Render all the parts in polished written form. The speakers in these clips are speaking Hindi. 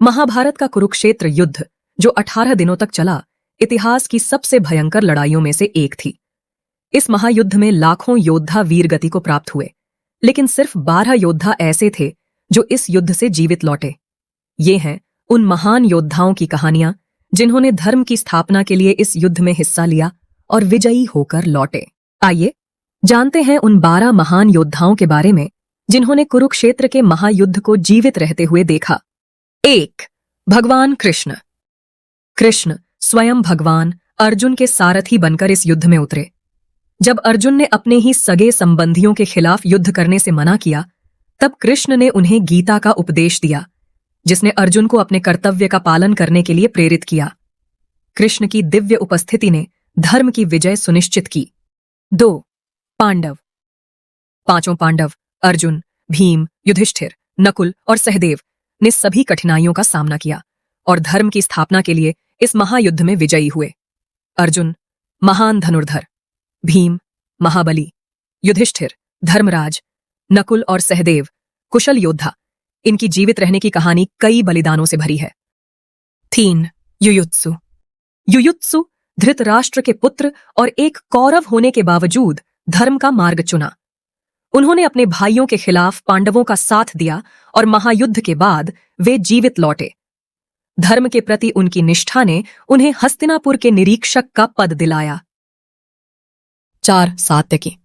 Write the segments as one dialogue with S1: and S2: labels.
S1: महाभारत का कुरुक्षेत्र युद्ध, जो 18 दिनों तक चला, इतिहास की सबसे भयंकर लड़ाइयों में से एक थी। इस महायुद्ध में लाखों योद्धा वीरगति को प्राप्त हुए, लेकिन सिर्फ 12 योद्धा ऐसे थे जो इस युद्ध से जीवित लौटे। ये हैं उन महान योद्धाओं की कहानियां जिन्होंने धर्म की स्थापना के लिए इस युद्ध में हिस्सा लिया और विजयी होकर लौटे। आइए जानते हैं उन 12 महान योद्धाओं के बारे में जिन्होंने कुरुक्षेत्र के महायुद्ध को जीवित रहते हुए देखा। 1. भगवान कृष्ण। कृष्ण स्वयं भगवान अर्जुन के सारथी बनकर इस युद्ध में उतरे। जब अर्जुन ने अपने ही सगे संबंधियों के खिलाफ युद्ध करने से मना किया, तब कृष्ण ने उन्हें गीता का उपदेश दिया, जिसने अर्जुन को अपने कर्तव्य का पालन करने के लिए प्रेरित किया। कृष्ण की दिव्य उपस्थिति ने धर्म की विजय सुनिश्चित की। 2. पांडव। पांचों पांडव अर्जुन, भीम, युधिष्ठिर, नकुल और सहदेव ने सभी कठिनाइयों का सामना किया और धर्म की स्थापना के लिए इस महायुद्ध में विजयी हुए। अर्जुन महान धनुर्धर, भीम महाबली, युधिष्ठिर धर्मराज, नकुल और सहदेव कुशल योद्धा। इनकी जीवित रहने की कहानी कई बलिदानों से भरी है। 3. युयुत्सु। युयुत्सु धृतराष्ट्र के पुत्र और एक कौरव होने के बावजूद धर्म का मार्ग चुना। उन्होंने अपने भाइयों के खिलाफ पांडवों का साथ दिया और महायुद्ध के बाद वे जीवित लौटे। धर्म के प्रति उनकी निष्ठा ने उन्हें हस्तिनापुर के निरीक्षक का पद दिलाया। 4. सात्यकी।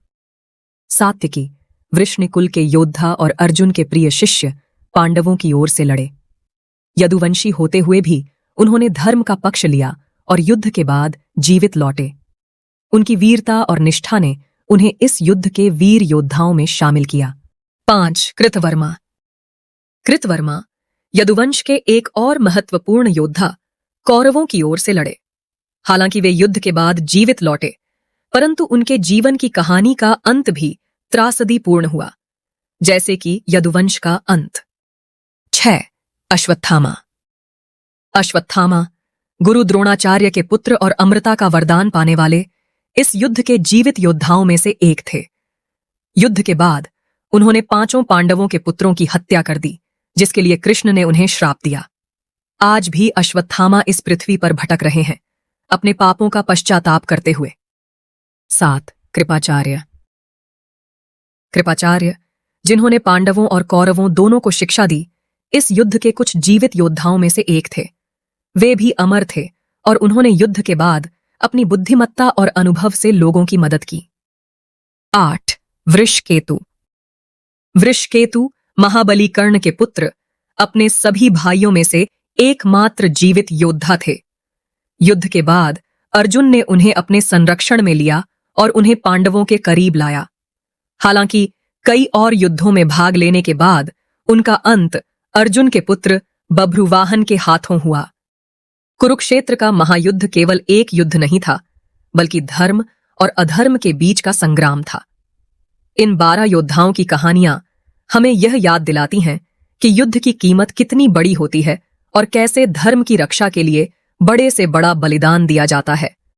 S1: सात्यकी वृष्णिकुल के योद्धा और अर्जुन के प्रिय शिष्य पांडवों की ओर से लड़े। यदुवंशी होते हुए भी उन्होंने धर्म का पक्ष लिया और युद्ध के बाद जीवित लौटे। उनकी वीरता और निष्ठा ने उन्हें इस युद्ध के वीर योद्धाओं में शामिल किया। 5. कृतवर्मा। कृतवर्मा यदुवंश के एक और महत्वपूर्ण योद्धा कौरवों की ओर से लड़े। हालांकि वे युद्ध के बाद जीवित लौटे, परंतु उनके जीवन की कहानी का अंत भी त्रासदीपूर्ण हुआ, जैसे कि यदुवंश का अंत। 6. अश्वत्थामा। अश्वत्थामा गुरु द्रोणाचार्य के पुत्र और अमृता का वरदान पाने वाले इस युद्ध के जीवित योद्धाओं में से एक थे। युद्ध के बाद उन्होंने 5 पांडवों के पुत्रों की हत्या कर दी, जिसके लिए कृष्ण ने उन्हें श्राप दिया। आज भी अश्वत्थामा इस पृथ्वी पर भटक रहे हैं, अपने पापों का पश्चाताप करते हुए। 7. कृपाचार्य। कृपाचार्य जिन्होंने पांडवों और कौरवों दोनों को शिक्षा दी, इस युद्ध के कुछ जीवित योद्धाओं में से एक थे। वे भी अमर थे और उन्होंने युद्ध के बाद अपनी बुद्धिमत्ता और अनुभव से लोगों की मदद की। 8. वृषकेतु। वृषकेतु महाबली कर्ण के पुत्र अपने सभी भाइयों में से एकमात्र जीवित योद्धा थे। युद्ध के बाद अर्जुन ने उन्हें अपने संरक्षण में लिया और उन्हें पांडवों के करीब लाया। हालांकि कई और युद्धों में भाग लेने के बाद उनका अंत अर्जुन के पुत्र बभ्रुवाहन के हाथों हुआ। कुरुक्षेत्र का महायुद्ध केवल एक युद्ध नहीं था, बल्कि धर्म और अधर्म के बीच का संग्राम था। इन 12 योद्धाओं की कहानियां हमें यह याद दिलाती हैं कि युद्ध की कीमत कितनी बड़ी होती है और कैसे धर्म की रक्षा के लिए बड़े से बड़ा बलिदान दिया जाता है।